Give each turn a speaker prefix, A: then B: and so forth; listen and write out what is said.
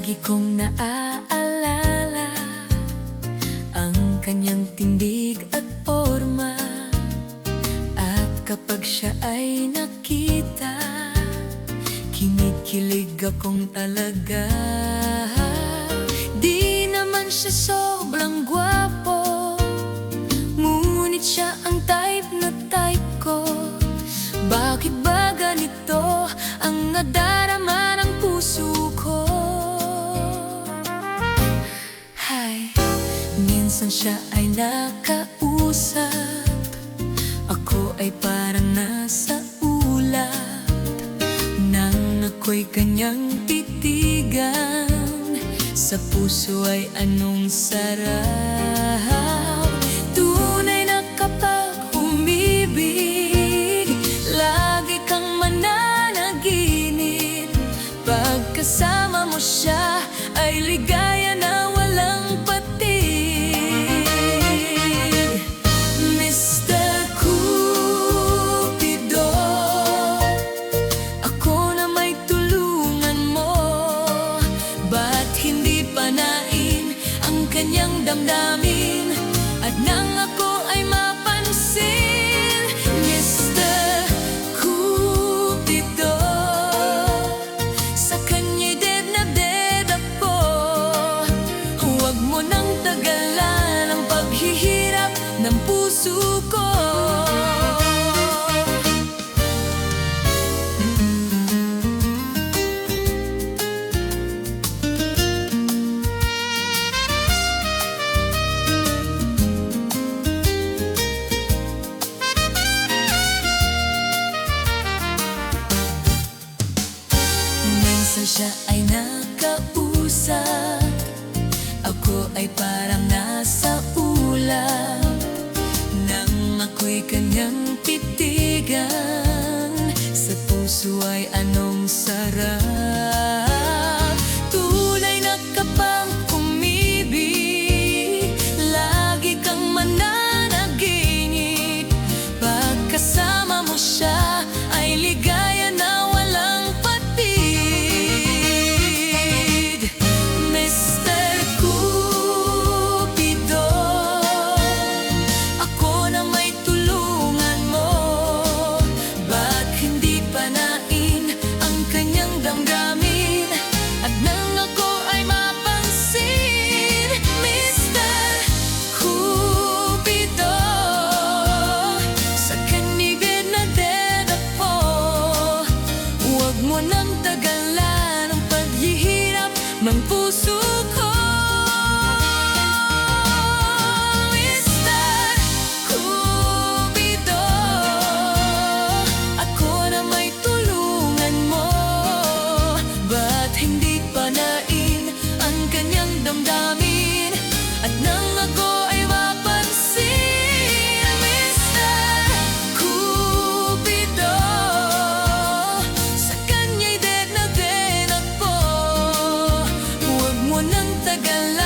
A: Lagi kong naaalala ang kanyang tindig at porma. At kapag siya ay nakita, kinikilig akong talaga. Di naman siya sobrang gwapo, ngunit siya ang type na type ko. Bakit ba ganito ang nadarama ng puso ko? Hay, minsan siya ay nakausap, ako ay parang nasa ulap. Nang ako'y kanyang titigan, sa puso ay anong sarap. Tunay na kapag umibig, lagi kang mananaginip. Pagkasama mo siya ay ligaya na walang patig. Mr. Cupido, ako na may tulungan mo. Ba't hindi panain ang kanyang damdamin? At nang ako ay mapansin, Mr. Cupido, sa kanya'y dead na dead ako. Huwag mo nang tagalan ang paghihirap ng puso ko. Minsan siya ay nakausap, ako ay parang nasa ulap. Nang ako'y kanyang titigan, sa puso ay anong sarap. Tunay na kapag umibig, lagi kang mananaginip. Pagkasama mo siya ay ligaya na walang patig. Mr. Cupido, ako na may tulungan mo. Ba't hindi panain ang kanyang damdamin? At nang ako ay mapansin, Mr. Cupido, sa kanya'y dead na dead ako. Huwag mo nang tagalan ang paghihirap ng puso ko. Mr. Cupido, ako na may tulungan mo. Ba't hindi panain ang kanyang damdamin? At nang ako ay mapansin, Mr. Cupido, sa kanya'y dead na dead ako. Huwag mo nang tagalan